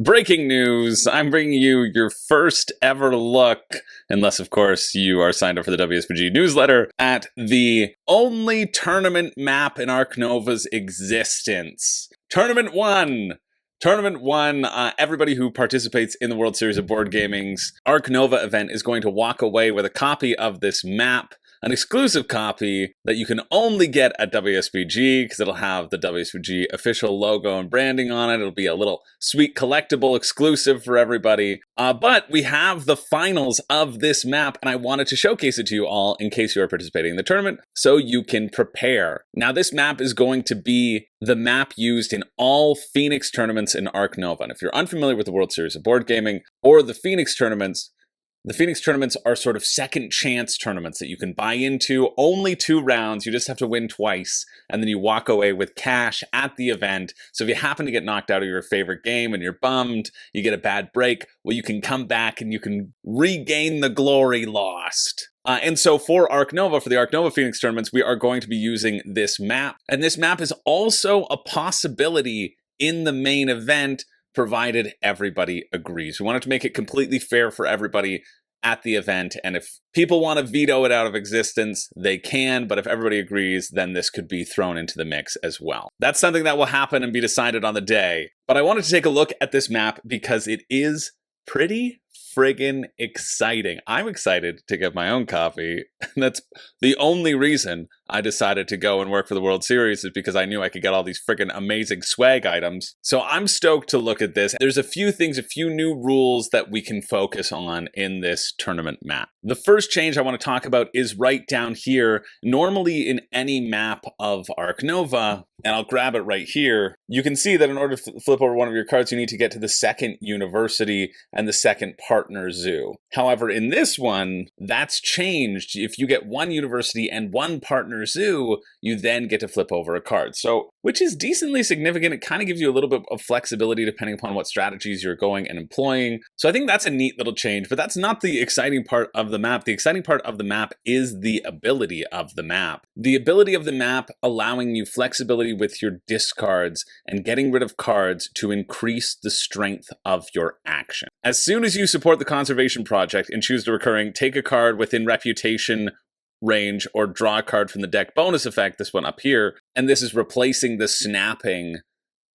Breaking news, I'm bringing you your first ever look, unless of course you are signed up for the WSBG newsletter, at the only tournament map in Ark Nova's existence. Tournament 1! Tournament 1, everybody who participates in the World Series of Board Gaming's Ark Nova event is going to walk away with a copy of this map, an exclusive copy that you can only get at WSBG because it'll have the WSBG official logo and branding on it. It'll be a little sweet collectible exclusive for everybody. But we have the finals of this map, and I wanted to showcase it to you all in case you are participating in the tournament so you can prepare. Now, this map is going to be the map used in all Phoenix tournaments in Ark Nova. And if you're unfamiliar with the World Series of Board Gaming or the Phoenix tournaments are sort of second chance tournaments that you can buy into, only 2 rounds, you just have to win twice, and then you walk away with cash at the event. So if you happen to get knocked out of your favorite game and you're bummed, you get a bad break, well, you can come back and you can regain the glory lost. And so for Ark Nova, for the Ark Nova Phoenix tournaments, we are going to be using this map. And this map is also a possibility in the main event, provided everybody agrees. We wanted to make it completely fair for everybody at the event, and if people want to veto it out of existence, they can, but if everybody agrees, then this could be thrown into the mix as well. That's something that will happen and be decided on the day. But I wanted to take a look at this map because it is pretty friggin' exciting. I'm excited to get my own copy. That's the only reason I decided to go and work for the World Series, is because I knew I could get all these friggin' amazing swag items. So I'm stoked to look at this. There's a few things, a few new rules that we can focus on in this tournament map. The first change I want to talk about is right down here. Normally in any map of Ark Nova, and I'll grab it right here, you can see that in order to flip over one of your cards, you need to get to the second university and the second partner zoo. However, in this one, that's changed. If you get one university and one partner zoo, you then get to flip over a card. So, which is decently significant. It kind of gives you a little bit of flexibility depending upon what strategies you're going and employing. So I think that's a neat little change, but that's not the exciting part of the map. The exciting part of the map is the ability of the map. The ability of the map allowing you flexibility with your discards and getting rid of cards to increase the strength of your action. As soon as you support the conservation project and choose the recurring, take a card within reputation range or draw a card from the deck bonus effect, this one up here, and this is replacing the snapping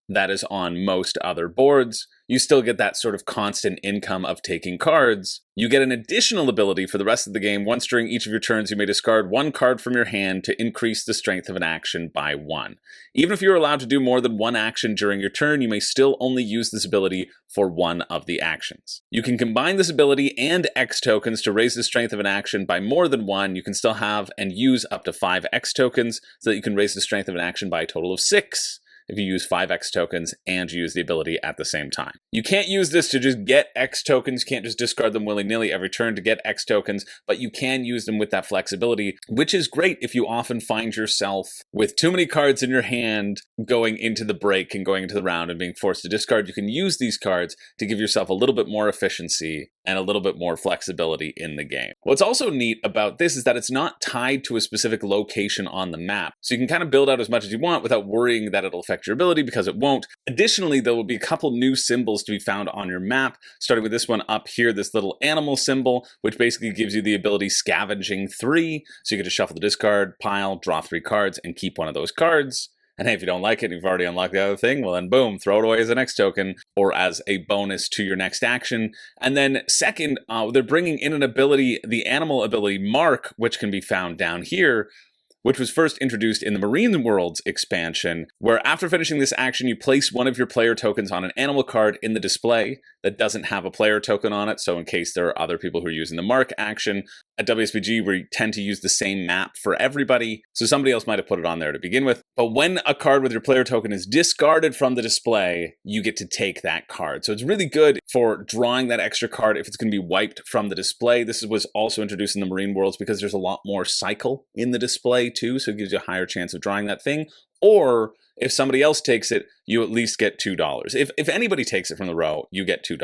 that is on most other boards. You still get that sort of constant income of taking cards. You get an additional ability for the rest of the game. Once during each of your turns, you may discard 1 card from your hand to increase the strength of an action by 1. Even if you're allowed to do more than 1 action during your turn, you may still only use this ability for 1 of the actions. You can combine this ability and X tokens to raise the strength of an action by more than 1. You can still have and use up to 5 X tokens so that you can raise the strength of an action by a total of 6. If you use 5 X tokens and use the ability at the same time. You can't use this to just get X tokens, you can't just discard them willy-nilly every turn to get X tokens, but you can use them with that flexibility, which is great if you often find yourself with too many cards in your hand going into the break and going into the round and being forced to discard. You can use these cards to give yourself a little bit more efficiency and a little bit more flexibility in the game. What's also neat about this is that it's not tied to a specific location on the map, so you can kind of build out as much as you want without worrying that it'll affect your ability, because it won't. Additionally, there will be a couple new symbols to be found on your map, starting with this one up here, this little animal symbol, which basically gives you the ability Scavenging 3, so you get to shuffle the discard pile, draw 3 cards, and keep one of those cards. And hey, if you don't like it and you've already unlocked the other thing, well then boom, throw it away as a next token or as a bonus to your next action. And then second, they're bringing in an ability, the animal ability Mark, which can be found down here, which was first introduced in the Marine Worlds expansion, where after finishing this action, you place one of your player tokens on an animal card in the display that doesn't have a player token on it, so in case there are other people who are using the mark action. At WSBG, we tend to use the same map for everybody, so somebody else might have put it on there to begin with. But when a card with your player token is discarded from the display, you get to take that card. So it's really good for drawing that extra card if it's going to be wiped from the display. This was also introduced in the Marine Worlds because there's a lot more cycle in the display too, so it gives you a higher chance of drawing that thing. Or if somebody else takes it, you at least get $2. If anybody takes it from the row, you get $2.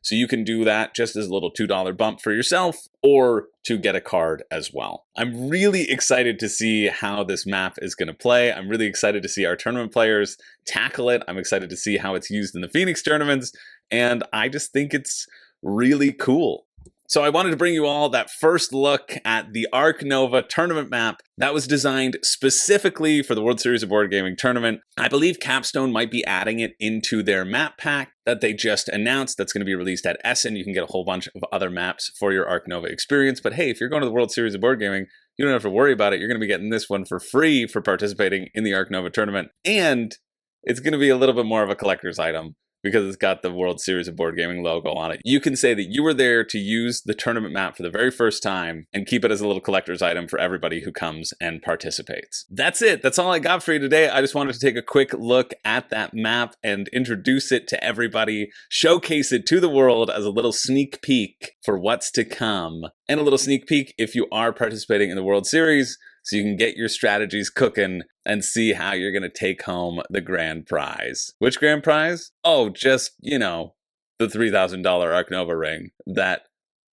So you can do that just as a little $2 bump for yourself, or to get a card as well. I'm really excited to see how this map is going to play. I'm really excited to see our tournament players tackle it. I'm excited to see how it's used in the Phoenix tournaments. and I just think it's really cool. So I wanted to bring you all that first look at the Ark Nova tournament map that was designed specifically for the World Series of Board Gaming tournament. I believe Capstone might be adding it into their map pack that they just announced that's going to be released at Essen. You can get a whole bunch of other maps for your Ark Nova experience. But hey, if you're going to the World Series of Board Gaming, you don't have to worry about it. You're going to be getting this one for free for participating in the Ark Nova tournament. And it's going to be a little bit more of a collector's item, because it's got the World Series of Board Gaming logo on it. You can say that you were there to use the tournament map for the very first time and keep it as a little collector's item for everybody who comes and participates. That's it. That's all I got for you today. I just wanted to take a quick look at that map and introduce it to everybody, showcase it to the world as a little sneak peek for what's to come, and a little sneak peek if you are participating in the World Series, so you can get your strategies cooking and see how you're going to take home the grand prize. Which grand prize? Oh, just, the $3,000 Ark Nova ring. That,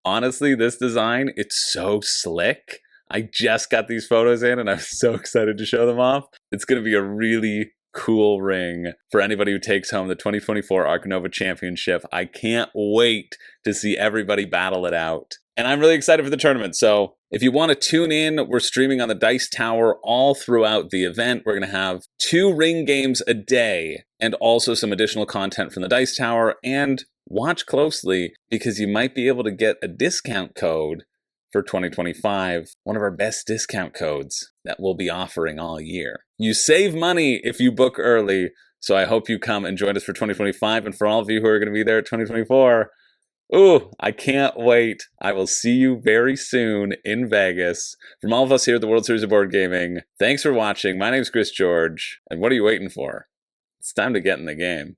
honestly, this design, it's so slick. I just got these photos in and I'm so excited to show them off. It's going to be a really cool ring for anybody who takes home the 2024 Ark Nova Championship. I can't wait to see everybody battle it out. And I'm really excited for the tournament. So if you want to tune in, we're streaming on the Dice Tower all throughout the event. We're going to have 2 ring games a day and also some additional content from the Dice Tower. And watch closely, because you might be able to get a discount code for 2025, one of our best discount codes that we'll be offering all year. You save money if you book early, so I hope you come and join us for 2025. And for all of you who are going to be there at 2024, ooh, I can't wait. I will see you very soon in Vegas. From all of us here at the World Series of Board Gaming, thanks for watching. My name's Chris George, and what are you waiting for? It's time to get in the game.